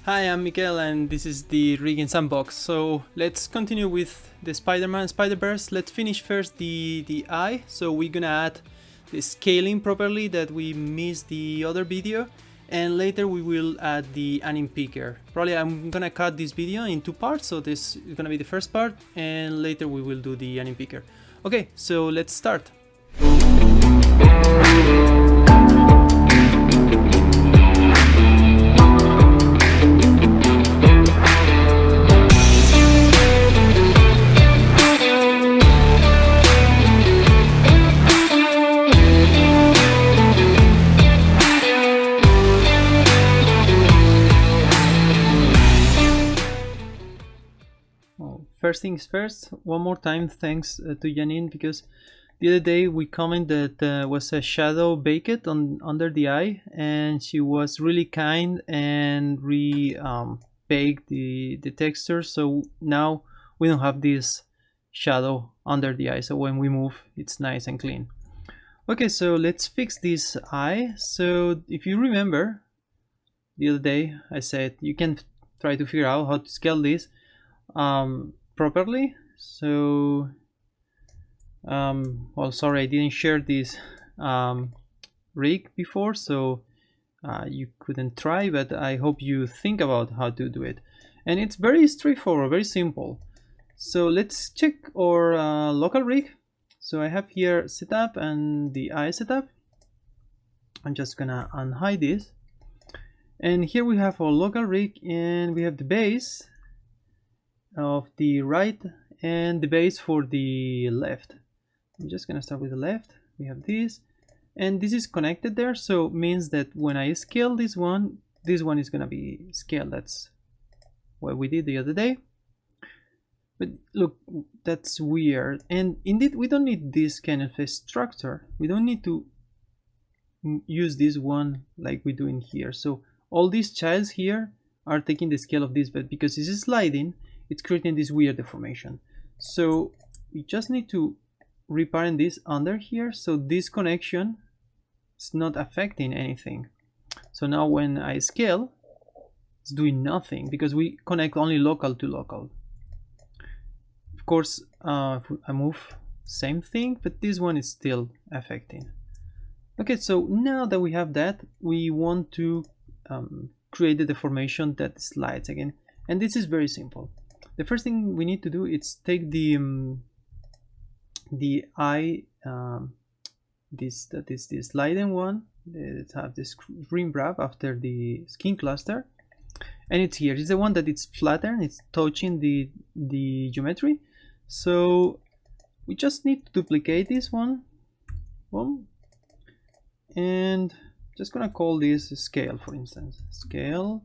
Hi, I'm Miguel and this is the rig in Sandbox. So let's continue with the Spider-Man Spiderverse. Let's finish first the eye. So we're gonna add the scaling properly that we missed the other video, and later we will add the Anim picker. Probably I'm gonna cut this video in two parts, so this is gonna be the first part and later we will do the Anim picker. Okay, so let's start. First things first, one more time thanks to Yanin, because the other day we commented that was a shadow baked on under the eye, and she was really kind and baked the texture, so now we don't have this shadow under the eye, so when we move it's nice and clean. Okay, so let's fix this eye. So if you remember, the other day I said you can try to figure out how to scale this properly. So well, sorry, I didn't share this rig before, so you couldn't try, but I hope you think about how to do it. And it's very straightforward, very simple. So let's check our local rig. So I have here setup and the eye setup. I'm just gonna unhide this, and here we have our local rig, and we have the base of the right and the base for the left. I'm just gonna start with the left. We have this, and this is connected there, so it means that when I scale this one is gonna be scaled. That's what we did the other day. But look, that's weird, and indeed we don't need this kind of a structure. We don't need to use this one like we do in here. So all these childs here are taking the scale of this, but because this is sliding, it's creating this weird deformation. So we just need to reparent this under here, so this connection is not affecting anything. So now when I scale, it's doing nothing because we connect only local to local. Of course, if I move, same thing, but this one is still affecting. Okay, so now that we have that, we want to create the deformation that slides again, and this is very simple. The first thing we need to do is take the eye, this sliding one that have this rim wrap after the skin cluster, and it's here. It's the one that it's flatter, it's touching the geometry. So we just need to duplicate this one, boom, and just gonna call this scale, for instance, scale,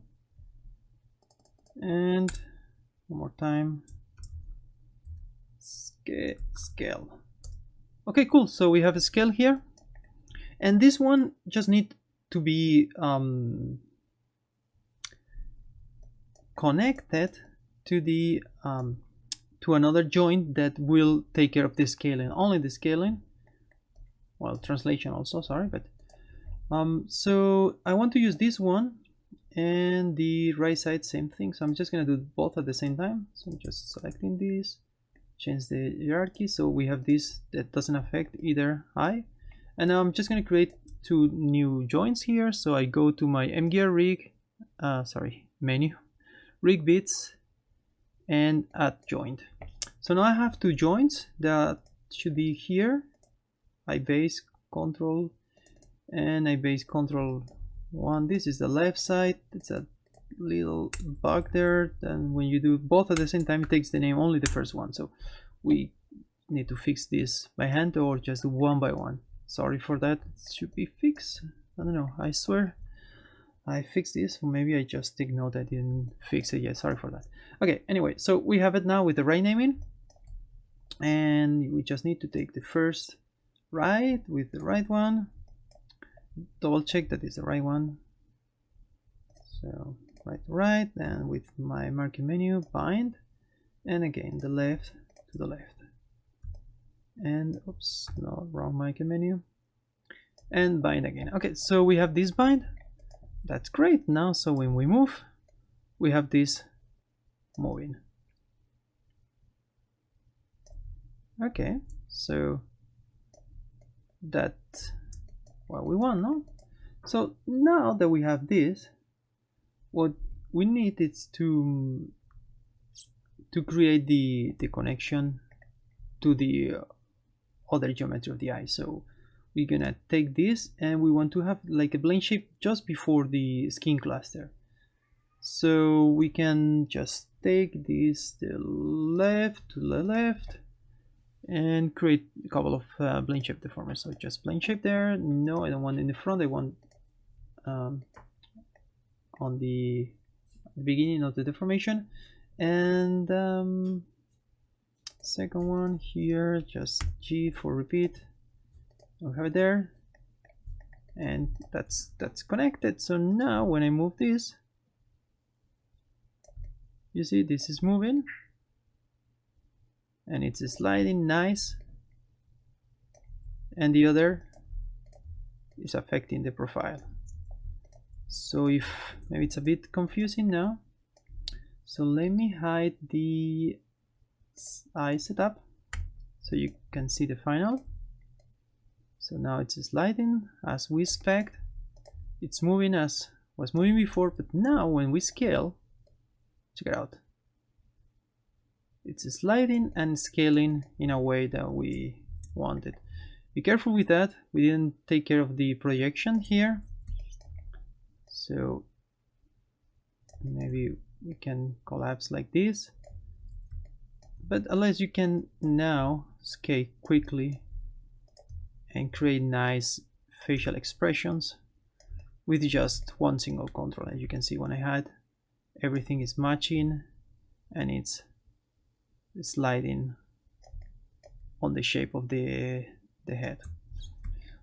and one more time, scale. Okay, cool. So we have a scale here, and this one just need to be connected to the to another joint that will take care of the scaling, only the scaling. Well, translation also, sorry, but so I want to use this one and the right side, same thing. So I'm just gonna do both at the same time. So I'm just selecting this, change the hierarchy, so we have this that doesn't affect either eye. And now I'm just gonna create two new joints here. So I go to my mgear rig, menu, rig bits, and add joint. So now I have two joints that should be here. I base control and I base control 1. This is the left side. It's a little bug there, and when you do both at the same time, it takes the name only the first one. So we need to fix this by hand or just one by one. Sorry for that. It should be fixed. I don't know, I swear I fixed this, or maybe I just take note I didn't fix it yet. Sorry for that. Okay, anyway, so we have it now with the right naming, and we just need to take the first right with the right one, double check that is the right one. So right to right, and with my marking menu, bind, and again the left to the left, and oops, no, wrong marking menu, and bind again. Okay, so we have this bind. That's great. Now, so when we move, we have this moving. Okay, so that's what we want, no? So now that we have this, what we need is to create the connection to the other geometry of the eye. So we're gonna take this and we want to have like a plane shape just before the skin cluster. So we can just take this to the left and create a couple of plane shape deformers. So just plane shape there. No, I don't want in the front, I want on the beginning of the deformation. And second one here, just G for repeat. I'll have it there, and that's connected. So now when I move this, you see this is moving and it's sliding nice, and the other is affecting the profile. So if maybe it's a bit confusing now, so let me hide the eye setup so you can see the final. So now it's sliding as we expect. It's moving as was moving before, but now when we scale, check it out. It's sliding and scaling in a way that we wanted. Be careful with that. We didn't take care of the projection here. So maybe we can collapse like this. But unless you can now scale quickly and create nice facial expressions with just one single control. As you can see, when I had, everything is matching and it's sliding on the shape of the head.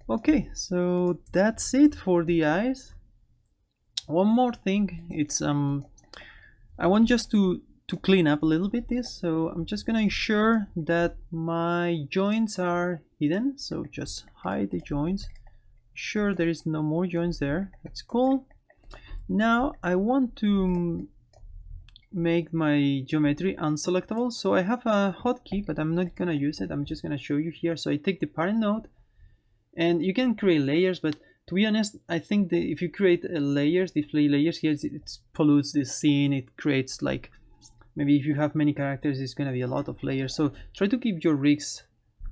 Okay, so that's it for the eyes. One more thing, it's I want just to clean up a little bit this, so I'm just gonna ensure that my joints are hidden. So just hide the joints, sure there is no more joints there. That's cool. Now I want to make my geometry unselectable, so I have a hotkey, but I'm not gonna use it. I'm just gonna show you here. So I take the parent node, and you can create layers, but to be honest, I think that if you create layers, display layers here, it pollutes the scene. It creates like, maybe if you have many characters, it's gonna be a lot of layers. So try to keep your rigs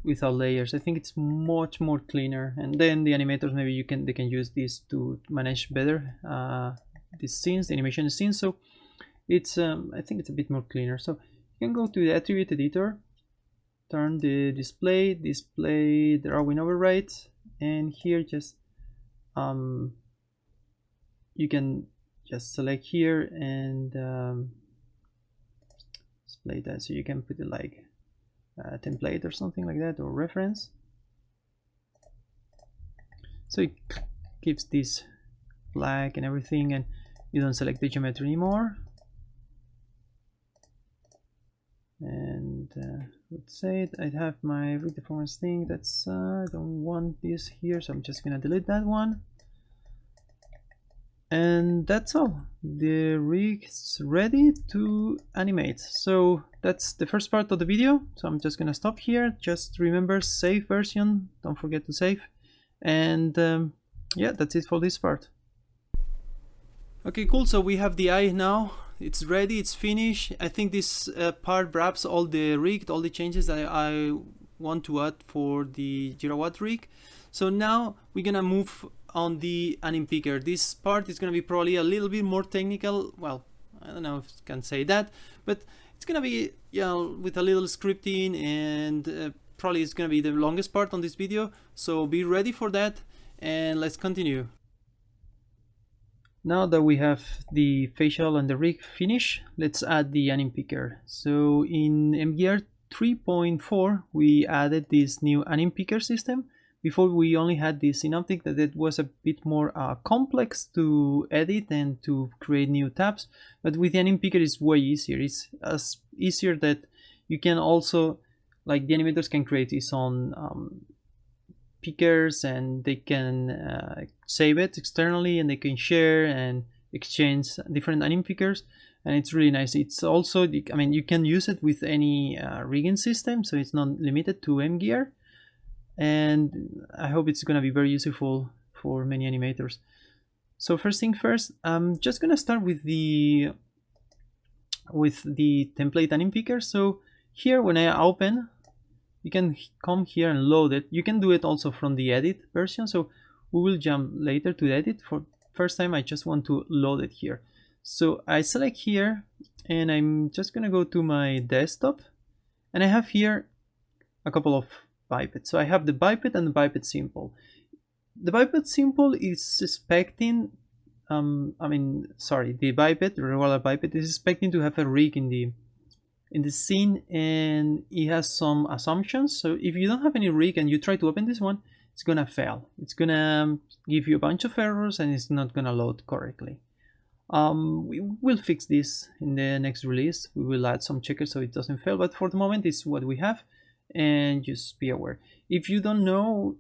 without layers. I think it's much more cleaner. And then the animators, maybe they can use this to manage better the scenes, the animation scenes. So it's I think it's a bit more cleaner. So you can go to the attribute editor, turn the display drawing overrides, and here just you can just select here and display that. So you can put it like a template or something like that, or reference. So it keeps this black and everything, and you don't select the geometry anymore. And let's say I have my deformance thing. That's I don't want this here, so I'm just gonna delete that one. And that's all. The rig is ready to animate. So that's the first part of the video. So I'm just gonna stop here. Just remember, save version. Don't forget to save. And yeah, that's it for this part. Okay, cool. So we have the eye now. It's ready, it's finished. I think this part wraps all the rig, all the changes that I want to add for the Jirawat rig. So now we're gonna move on the Anim picker. This part is gonna be probably a little bit more technical. Well, I don't know if I can say that, but it's gonna be, you know, with a little scripting, and probably it's gonna be the longest part on this video. So be ready for that, and let's continue. Now that we have the facial and the rig finished, let's add the Anim picker. So in MGR 3.4, we added this new Anim picker system. Before we only had this synoptic that it was a bit more complex to edit and to create new tabs, but with the Anim picker it's way easier. It's as easier that you can also, like, the animators can create its own pickers, and they can save it externally, and they can share, and exchange different anim pickers, and it's really nice. It's also, I mean, you can use it with any rigging system, so it's not limited to M gear, and I hope it's gonna be very useful for many animators. So first thing first, I'm just gonna start with the template anim picker. So here, when I open, you can come here and load it. You can do it also from the edit version, so we will jump later to the edit. For first time, I just want to load it here. So I select here, and I'm just gonna go to my desktop, and I have here a couple of bipeds. So I have the biped and the biped simple. The biped simple is expecting, the biped, regular biped, is expecting to have a rig in the scene, and it has some assumptions. So if you don't have any rig and you try to open this one, it's gonna fail. It's gonna give you a bunch of errors, and it's not gonna load correctly. We will fix this in the next release. We will add some checkers so it doesn't fail, but for the moment it's what we have, and just be aware. If you don't know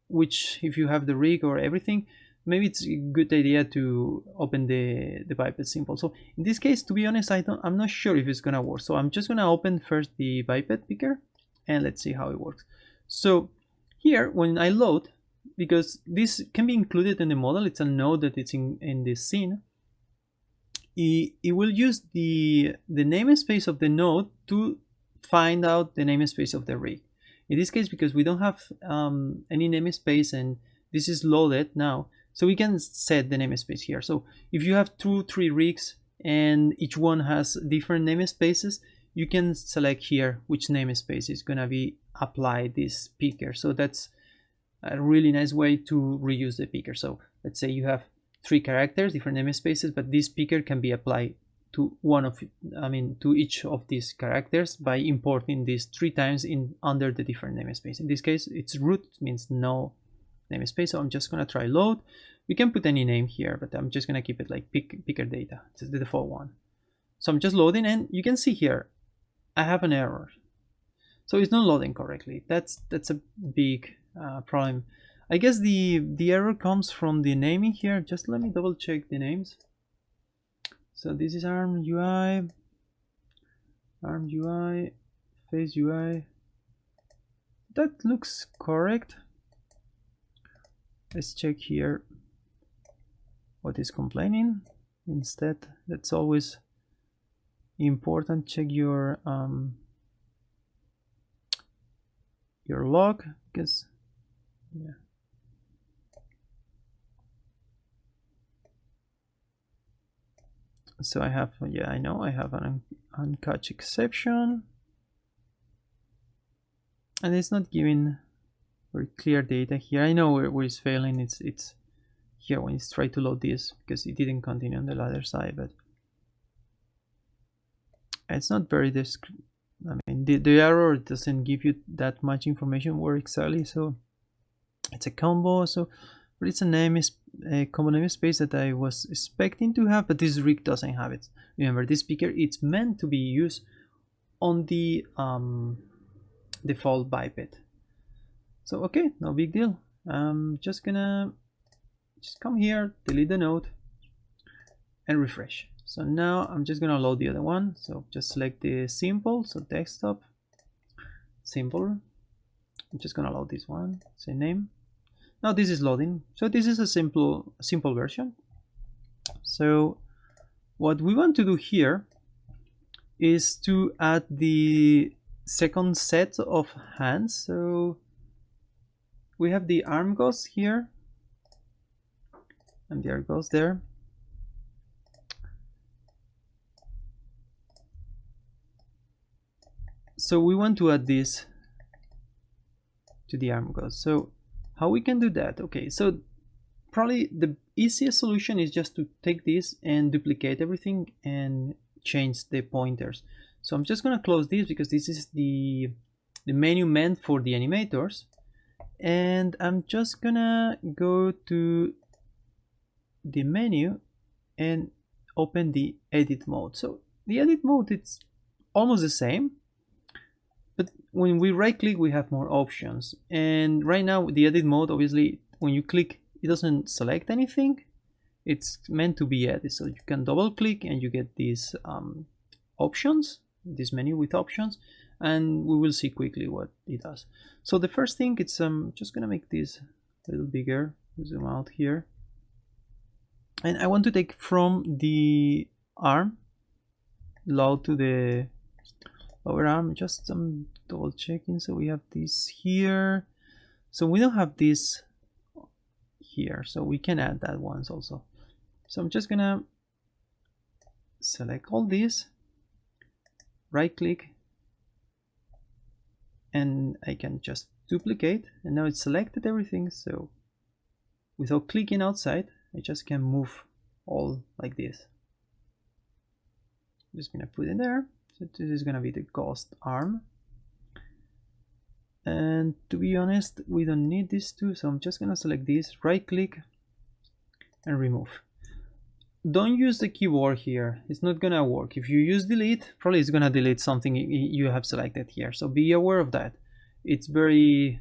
if you have the rig or everything, maybe it's a good idea to open the biped simple. So in this case, to be honest, I'm not sure if it's gonna work. So I'm just gonna open first the biped picker, and let's see how it works. So here, when I load, because this can be included in the model, it's a node that it's in the scene, it will use the namespace of the node to find out the namespace of the rig. In this case, because we don't have any namespace and this is loaded now, so we can set the namespace here. So if you have 2-3 rigs and each one has different namespaces, you can select here which namespace is gonna be applied this picker. So that's a really nice way to reuse the picker. So let's say you have 3 characters, different namespaces, but this picker can be applied to to each of these characters by importing these 3 times under the different namespace. In this case, it's root, means no namespace. So I'm just gonna try load. We can put any name here, but I'm just gonna keep it like picker data. It's the default one. So I'm just loading, and you can see here I have an error. So it's not loading correctly. That's a big problem. I guess the error comes from the naming here. Just let me double check the names. So this is arm UI, face UI. That looks correct. Let's check here what is complaining. Instead, that's always important. Check your log, because yeah. So I have, I know I have an uncatch exception, and it's not giving very clear data here. I know where it's failing. It's here when it's trying to load this, because it didn't continue on the other side, but it's not very the error doesn't give you that much information where exactly. So it's a combo. So but it's a combo namespace that I was expecting to have, but this rig doesn't have it. Remember, this picker, it's meant to be used on the default biped. So okay, no big deal. I'm just gonna come here, delete the node, and refresh. So now I'm just gonna load the other one. So just select the simple, so desktop, simple. I'm just gonna load this one, say name. Now this is loading. So this is a simple version. So what we want to do here is to add the second set of hands. So we have the arm goes here, and the arm goes there. So we want to add this to the arm goes. So how we can do that? Okay, so probably the easiest solution is just to take this and duplicate everything and change the pointers. So I'm just gonna close this because this is the menu meant for the animators, and I'm just gonna go to the menu and open the edit mode. So the edit mode, it's almost the same, but when we right click we have more options, and right now the edit mode, obviously when you click it doesn't select anything, it's meant to be added. So you can double click and you get these options, this menu with options, and we will see quickly what it does. So the first thing, it's just gonna make this a little bigger, zoom out here, and I want to take from the arm low to the lower arm. Just double checking. So we have this here, so we don't have this here, so we can add that ones also. So I'm just gonna select all these, right click, and I can just duplicate, and now it's selected everything. So without clicking outside, I just can move all like this. I'm just gonna put it there. So this is gonna be the ghost arm, and to be honest, we don't need these two, so I'm just gonna select this, right click, and remove. Don't use the keyboard here, it's not gonna work. If you use delete, probably it's gonna delete something you have selected here, so be aware of that. It's very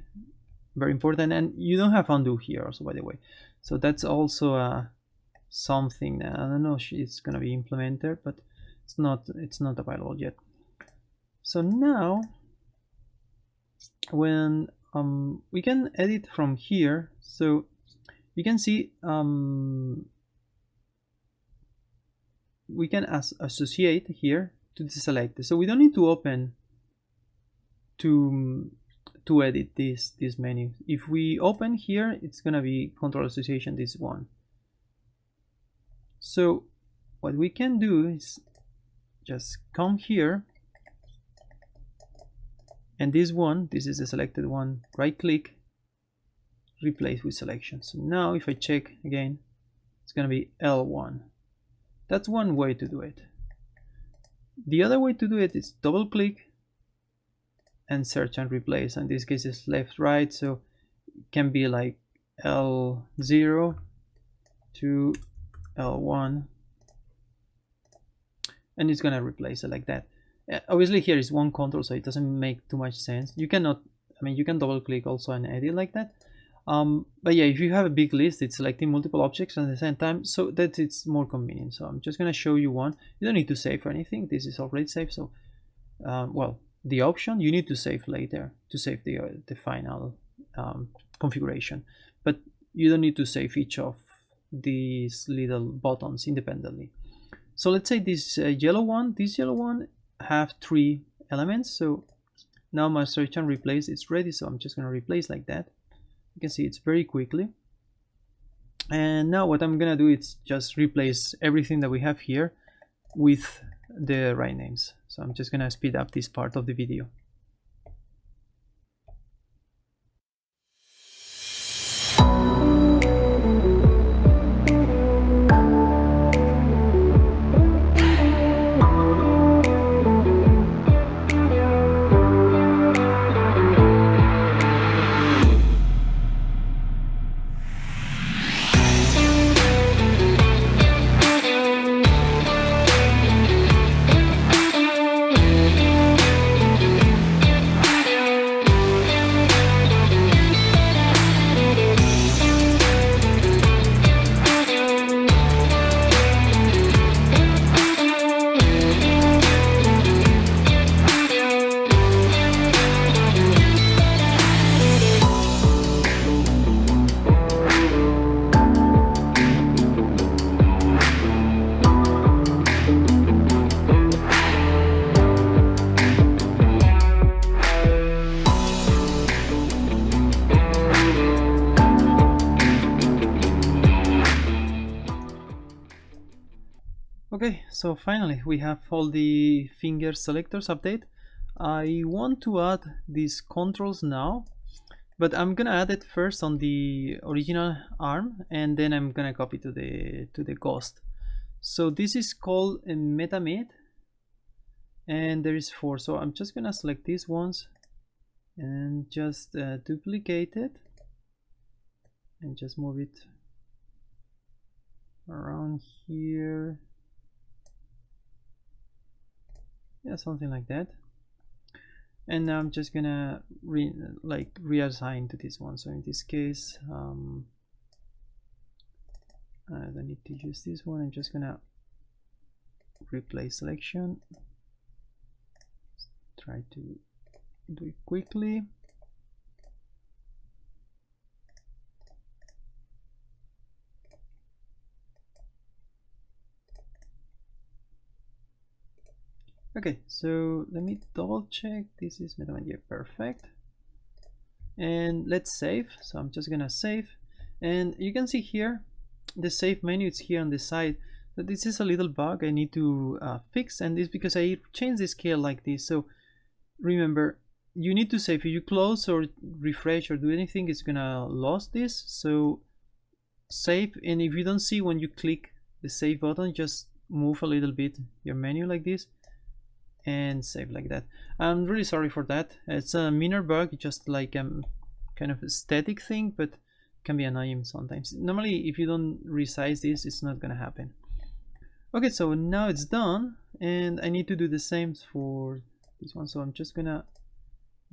important, and you don't have undo here also, by the way. So that's also something that I don't know if it's gonna be implemented, but it's not available yet. So now when we can edit from here, so you can see we can associate here to the selected, so we don't need to open to edit this menu. If we open here, it's gonna be control association, this one. So what we can do is just come here, and this one, this is the selected one, right click, replace with selection. So now if I check again, it's gonna be L1. That's one way to do it. The other way to do it is double click and search and replace. In this case it's left right, so it can be like L0 to L1, and it's gonna replace it like that. Obviously here is one control, so it doesn't make too much sense. You cannot, I mean, you can double click also and edit like that. But yeah, if you have a big list, it's selecting multiple objects at the same time, so that it's more convenient. So I'm just gonna show you one. You don't need to save or anything. This is already saved. So well, the option you need to save later to save the final configuration, but you don't need to save each of these little buttons independently. So let's say this yellow one have 3 elements. So now my search and replace is ready, so I'm just going to replace like that. You can see it's very quickly. And now what I'm going to do is just replace everything that we have here with the right names. So I'm just going to speed up this part of the video. Okay, so finally we have all the finger selectors update. I want to add these controls now, but I'm gonna add it first on the original arm, and then I'm gonna copy to the ghost. So this is called a MetaMed, and there is 4. So I'm just gonna select these ones and just duplicate it and just move it around here. Yeah, something like that. And now I'm just gonna reassign to this one. So in this case, I don't need to use this one. I'm just gonna replace selection. Try to do it quickly. Okay, so let me double check. This is MetaMania, perfect. And let's save. So I'm just gonna save, and you can see here the save menu. It's here on the side. But this is a little bug I need to fix, and it's because I changed the scale like this. So remember, you need to save. If you close or refresh or do anything, it's gonna lose this. So save, and if you don't see when you click the save button, just move a little bit your menu like this and save like that. I'm really sorry for that. It's a minor bug, just like kind of a static thing, but can be annoying sometimes. Normally if you don't resize this, it's not gonna happen. Okay, so now it's done, and I need to do the same for this one. So I'm just gonna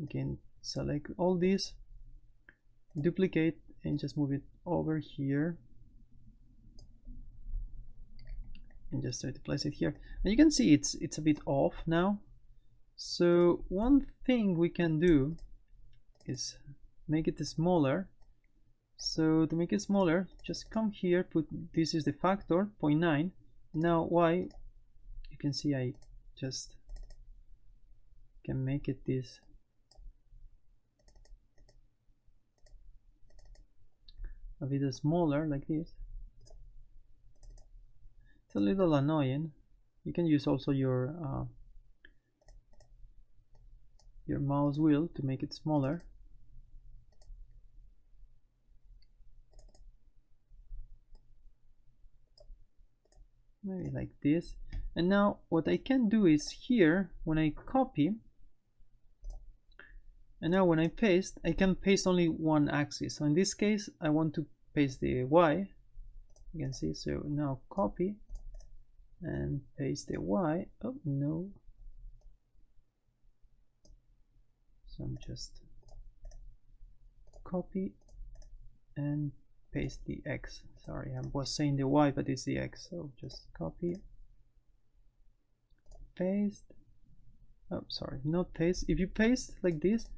again select all this, duplicate, and just move it over here, and just try to place it here. And you can see it's a bit off now. So one thing we can do is make it smaller. So to make it smaller, just come here, put this is the factor 0.9. Now y, you can see I just can make it this a bit smaller like this. It's a little annoying. You can use also your mouse wheel to make it smaller. Maybe like this. And now what I can do is here, when I copy, and now when I paste, I can paste only one axis. So in this case, I want to paste the y. You can see, so now copy and paste the y. Oh no. So I'm just copy and paste the x. Sorry, I was saying the y, but it's the x. So just copy, paste. Oh, sorry, not paste. If you paste like this,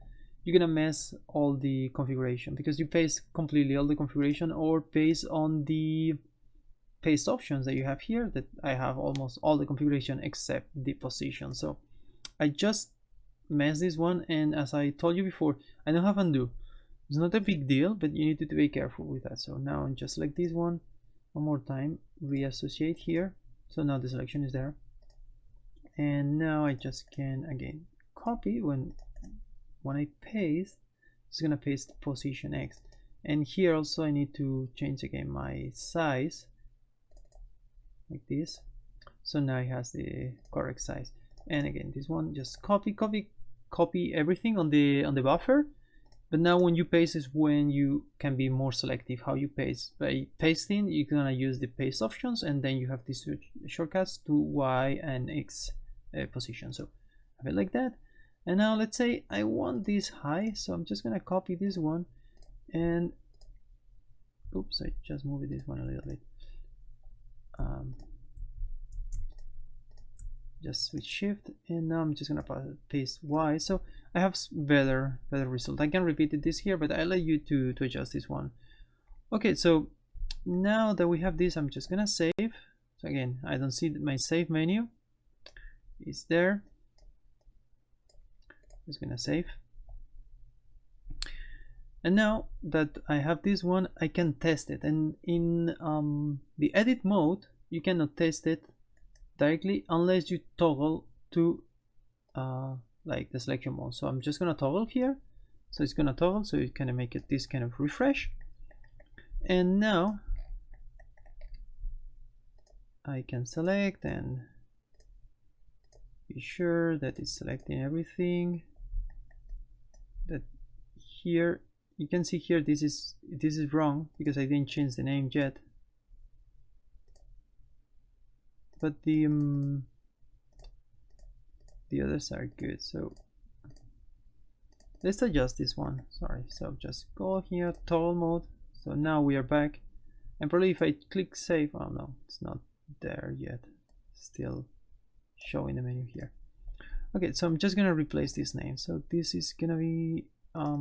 you're gonna mess all the configuration, because you paste completely all the configuration, or paste on the paste options that you have here, that I have almost all the configuration except the position. So I just messed this one, and as I told you before, I don't have undo. It's not a big deal, but you need to be careful with that. So now I'm just like this one more time, reassociate here. So now the selection is there, and now I just can again copy. When I paste, it's gonna paste position X, and here also I need to change again my size like this. So now it has the correct size, and again this one just copy everything on the buffer. But now when you paste is when you can be more selective how you paste. By pasting, you're gonna use the paste options, and then you have these shortcuts to Y and X position. So have it like that. And now let's say I want this high, so I'm just gonna copy this one, and oops, I just moved this one a little bit. Just switch shift, and now I'm just gonna paste Y. So I have better result. I can repeat this here, but I'll let you to adjust this one. Okay, so now that we have this, I'm just gonna save. So again, I don't see my save menu. It's there. Just gonna save. And now that I have this one, I can test it. And in the edit mode, you cannot test it directly unless you toggle to like the selection mode. So I'm just gonna toggle here. So it's gonna toggle, so you can make it this kind of refresh. And now I can select and be sure that it's selecting everything. That here you can see here this is wrong because I didn't change the name yet. But the others are good. So let's adjust this one. Sorry. So just go here, toggle mode. So now we are back. And probably if I click save, oh no, it's not there yet, still showing the menu here. Okay, so I'm just gonna replace this name. So this is gonna be I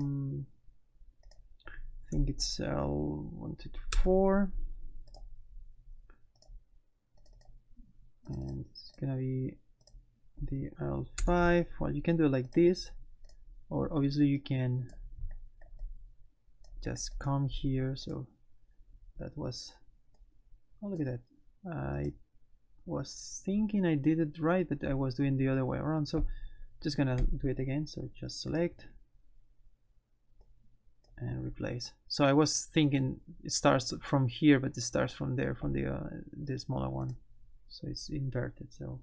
think it's L124, and it's gonna be the L5. Well, you can do it like this, or obviously you can just come here. So that was, oh, look at that. I was thinking I did it right, but I was doing the other way around. So just gonna do it again. So just select and replace. So I was thinking it starts from here, but it starts from there, from the smaller one. So it's inverted. So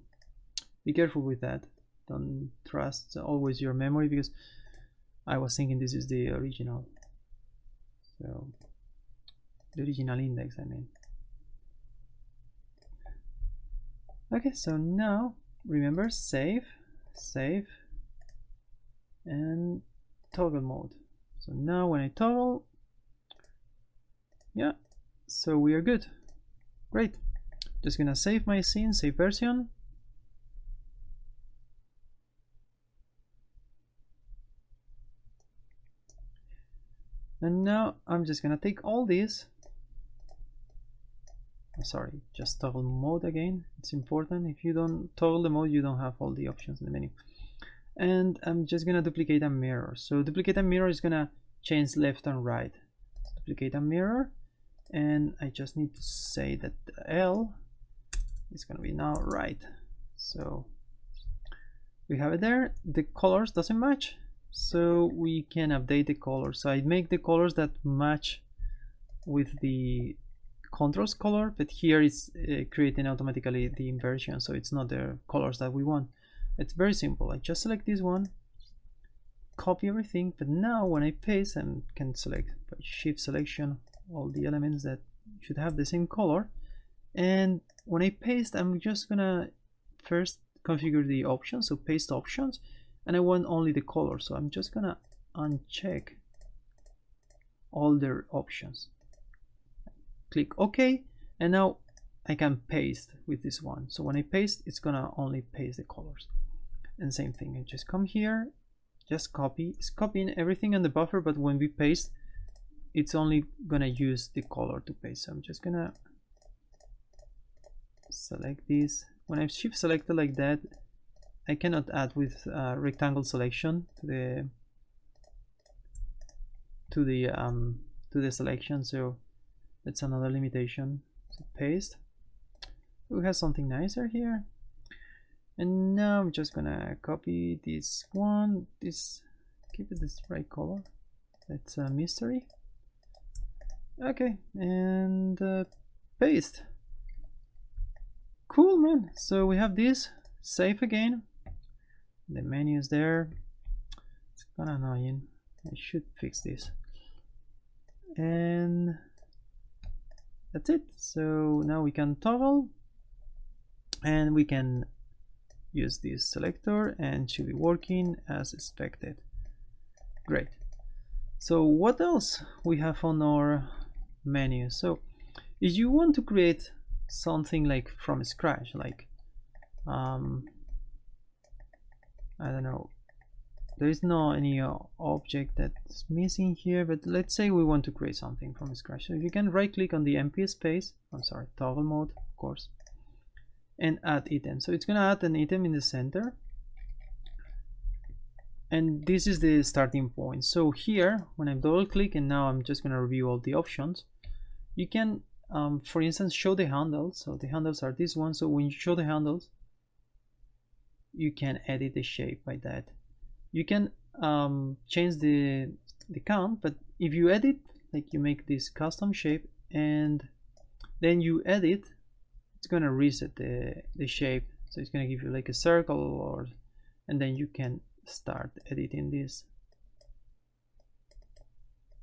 be careful with that. Don't trust always your memory, because I was thinking this is the original. So the original index, I mean. Okay, so now remember, save, and toggle mode. So now when I toggle, yeah, so we are good. Great. Just gonna save my scene, save version. And now I'm just gonna take all these. Sorry, just toggle mode again. It's important. If you don't toggle the mode, you don't have all the options in the menu. And I'm just gonna duplicate a mirror. So duplicate a mirror is gonna change left and right. Duplicate a mirror, and I just need to say that L is gonna be now right. So we have it there. The colors doesn't match, so we can update the colors. So I make the colors that match with the controls color, but here it's creating automatically the inversion, so it's not the colors that we want. It's very simple. I just select this one, copy everything, but now when I paste, I can select by shift selection all the elements that should have the same color. And when I paste, I'm just gonna first configure the options, so paste options, and I want only the color, so I'm just gonna uncheck all their options. Click OK, and now I can paste with this one. So when I paste, it's gonna only paste the colors. And same thing, I just come here, just copy. It's copying everything on the buffer, but when we paste, it's only gonna use the color to paste. So I'm just gonna select this. When I shift selected like that, I cannot add with rectangle selection to the selection. So that's another limitation. So paste. We have something nicer here. And now I'm just gonna copy this one. Keep it this right color. That's a mystery. Okay, and paste. Cool, man. So we have this. Save again. The menu is there. It's kind of annoying. I should fix this. And that's it. So now we can toggle, and we can use this selector, and should be working as expected. Great. So what else we have on our menu? So if you want to create something like from scratch, like I don't know, there is no any object that's missing here, but let's say we want to create something from scratch. So you can right click on the empty space, toggle mode, of course, and add item. So it's gonna add an item in the center, and this is the starting point. So here, when I double click, and now I'm just gonna review all the options, you can for instance show the handles. So the handles are this one. So when you show the handles, you can edit the shape by that. You can change the count, but if you edit, like you make this custom shape and then you edit, it's gonna reset the shape. So it's gonna give you like a circle, or and then you can start editing this.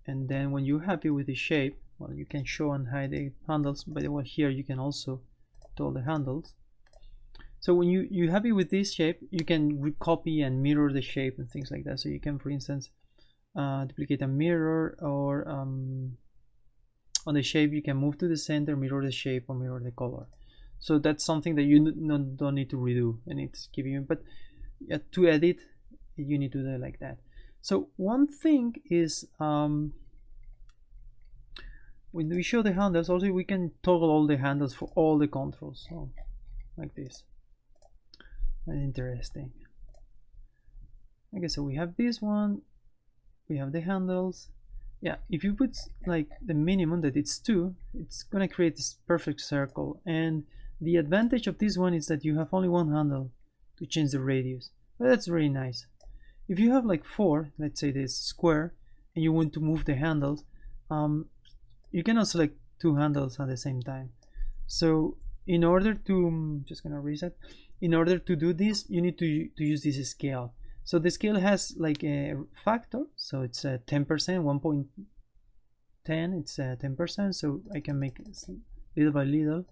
And then when you're happy with the shape, well, you can show and hide the handles. By the way, here you can also do all the handles. So when you're happy with this shape, you can recopy and mirror the shape and things like that. So you can, for instance, duplicate a mirror, or on the shape, you can move to the center, mirror the shape, or mirror the color. So that's something that you don't need to redo, and it's giving you, but to edit, you need to do it like that. So one thing is, when we show the handles, also we can toggle all the handles for all the controls, so like this. That's interesting. Okay, so we have this one, we have the handles. Yeah, if you put like the minimum that it's 2, it's gonna create this perfect circle. And the advantage of this one is that you have only one handle to change the radius. But that's very nice. If you have like 4, let's say this square, and you want to move the handles, you cannot select 2 handles at the same time. So in order to, just gonna reset, in order to do this, you need to use this scale. So the scale has like a factor, so it's 10%, 1.10, it's 10%, so I can make it little by little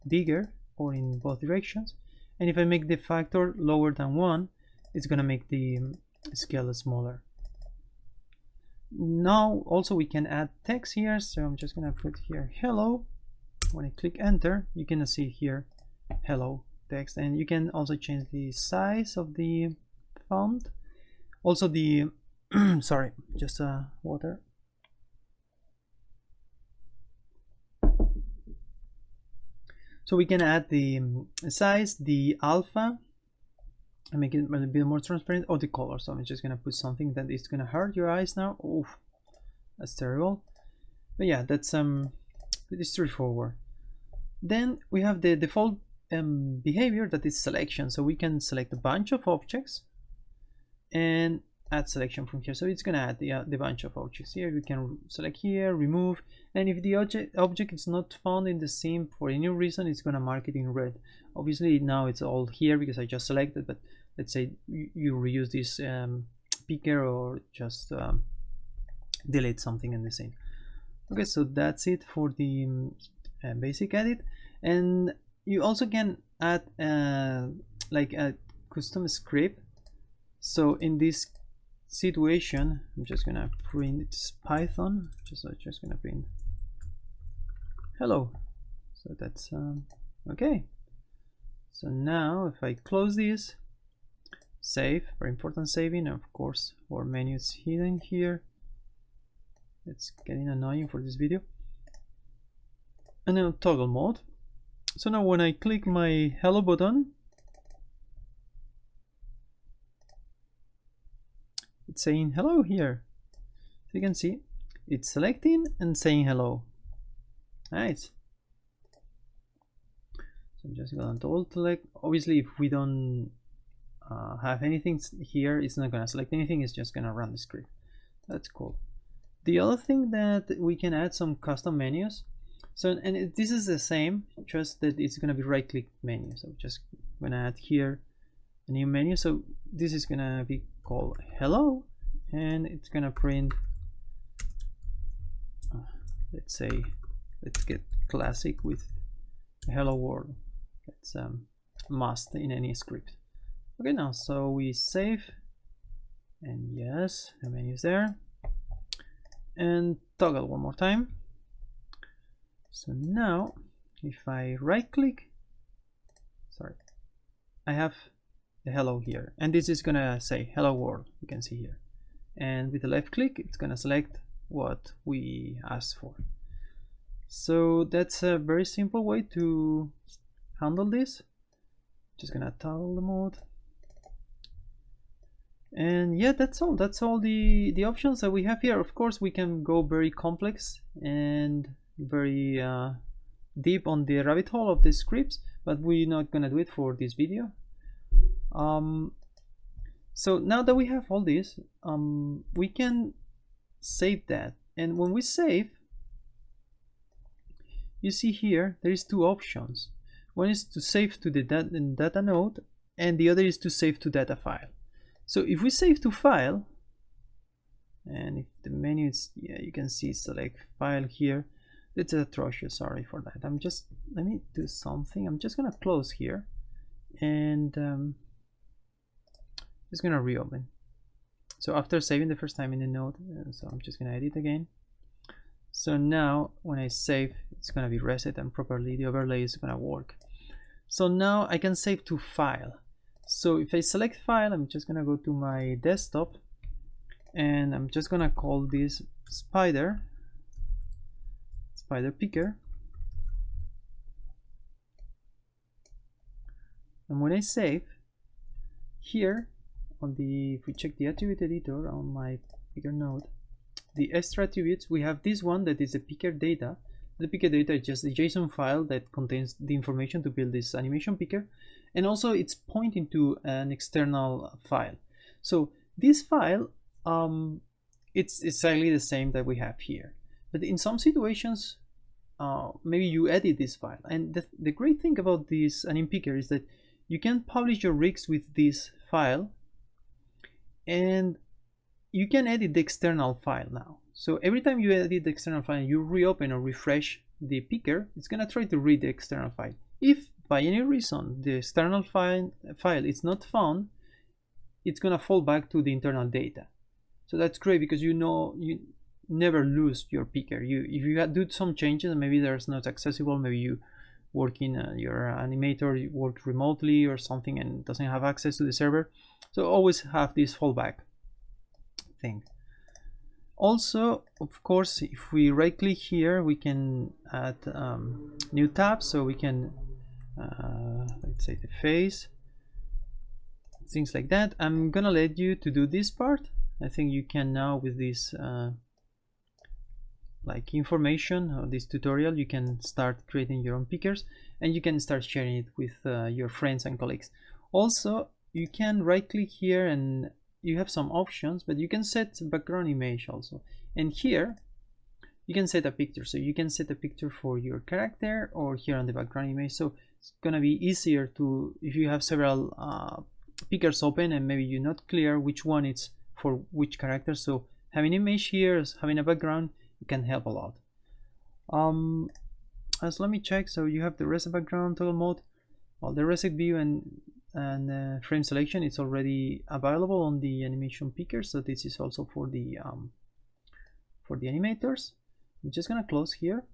bigger or in both directions. And if I make the factor lower than 1, it's gonna make the scale smaller. Now also we can add text here, so I'm just gonna put here hello. When I click enter, you can see here hello text, and you can also change the size of the font, also the sorry, just water. So we can add the size, the alpha, and make it a little bit more transparent, or the color. So I'm just gonna put something that is gonna hurt your eyes now. Oh, that's terrible. But yeah, that's pretty straightforward. Then we have the default behavior, that is selection. So we can select a bunch of objects and add selection from here. So it's gonna add the bunch of objects here. We can select here, remove, and if the object is not found in the scene for any reason, it's gonna mark it in red. Obviously now it's all here because I just selected, but let's say you reuse this picker or just delete something in the scene. Okay, so that's it for the basic edit. And you also can add like a custom script. So in this situation, I'm just gonna print Python, just gonna print hello. So that's okay. So now if I close this, save, very important saving, of course our menu is hidden here. It's getting annoying for this video. And then toggle mode. So now when I click my hello button, it's saying hello here. So you can see it's selecting and saying hello. Nice. So I'm just going to alt select. Obviously if we don't have anything here, it's not going to select anything, it's just going to run the script. That's cool. The other thing that we can add some custom menus. So, and this is the same, just that it's going to be right click menu. So just going to add here a new menu. So this is going to be called hello, and it's going to print, let's say, let's get classic with hello world. That's must in any script. Okay, now so we save, and yes, the menu is there, and toggle one more time. So now if I right click, sorry, I have the hello here, and this is gonna say hello world, you can see here, and with the left click it's gonna select what we asked for. So that's a very simple way to handle this. Just gonna toggle the mode, and yeah, that's all the options that we have here. Of course we can go very complex and very deep on the rabbit hole of the scripts, but we're not gonna do it for this video. So now that we have all this, we can save that, and when we save, you see here there is two options. One is to save to the data node, and the other is to save to data file. So if we save to file, and if the menu is, yeah, you can see select file here. It's atrocious, sorry for that. Let me do something. I'm just gonna close here, and just gonna reopen. So after saving the first time in the node, so I'm just gonna edit again. So now when I save, it's gonna be reset and properly the overlay is gonna work. So now I can save to file. So if I select file, I'm just gonna go to my desktop and I'm just gonna call this spider picker. And when I save, here on the, if we check the attribute editor on my picker node, the extra attributes, we have this one that is the picker data. The picker data is just the JSON file that contains the information to build this animation picker, and also it's pointing to an external file. So this file, it's exactly the same that we have here, but in some situations maybe you edit this file, and the great thing about this Anim picker is that you can publish your rigs with this file and you can edit the external file now. So every time you edit the external file, you reopen or refresh the picker, it's gonna try to read the external file. If by any reason the external file is not found, it's gonna fall back to the internal data. So that's great because you know you never lose your picker. If you do some changes, maybe there's not accessible, maybe you work in your animator, you work remotely or something and doesn't have access to the server. So always have this fallback thing. Also, of course, if we right click here, we can add new tabs. So we can let's say the face, things like that. I'm gonna let you to do this part. I think you can now with this like information or this tutorial, you can start creating your own pickers and you can start sharing it with your friends and colleagues. Also, you can right click here and you have some options, but you can set background image also. And here you can set a picture. So you can set a picture for your character or here on the background image. So it's gonna be easier to, if you have several pickers open and maybe you're not clear which one is for which character. So having image here, having a background, it can help a lot. As let me check. So you have the reset background toggle mode, well, the reset view and frame selection. It's already available on the animation picker. So this is also for the animators. I'm just gonna close here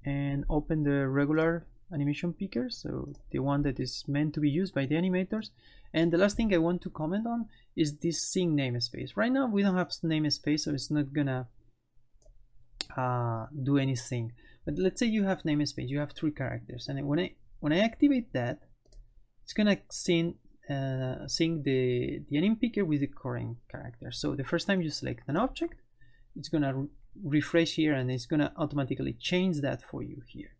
and open the regular animation picker, so the one that is meant to be used by the animators. And the last thing I want to comment on is this sync namespace. Right now we don't have namespace, so it's not gonna do anything. But let's say you have namespace, you have 3 characters, and when I activate that, it's gonna sync the Anim picker with the current character. So the first time you select an object, it's gonna refresh here and it's gonna automatically change that for you here.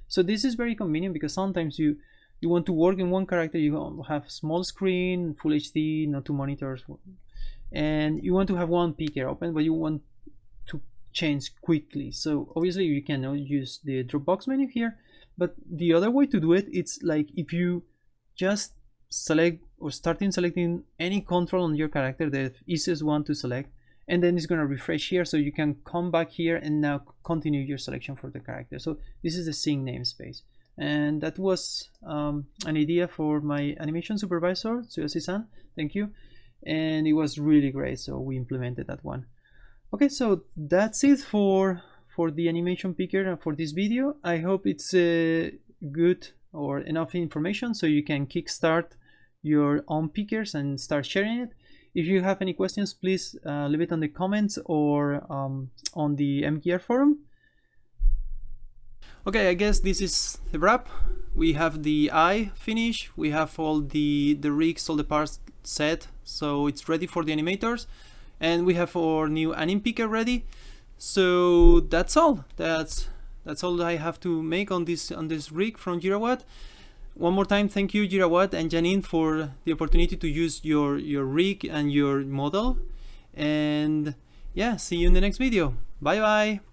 So this is very convenient because sometimes you want to work in one character, you have small screen, full HD, not 2 monitors, and you want to have one picker open, but you want to change quickly. So obviously you can use the Dropbox menu here, but the other way to do it, it's like if you just select or starting selecting any control on your character, the easiest one to select, and then it's going to refresh here, so you can come back here and now continue your selection for the character. So this is the sync namespace, and that was an idea for my animation supervisor, Tsuyoshi-san. Thank you. And it was really great, so we implemented that one. Okay, so that's it for the animation picker for this video. I hope it's good or enough information so you can kickstart your own pickers and start sharing it. If you have any questions, please leave it on the comments or on the MGR forum. Okay, I guess this is the wrap. We have the eye finished, we have all the rigs, all the parts set, so it's ready for the animators, and we have our new Anim picker ready. So that's all. That's all I have to make on this rig from Jirawat. One more time, thank you Jirawat and Yanin for the opportunity to use your rig and your model. And yeah, see you in the next video. Bye bye.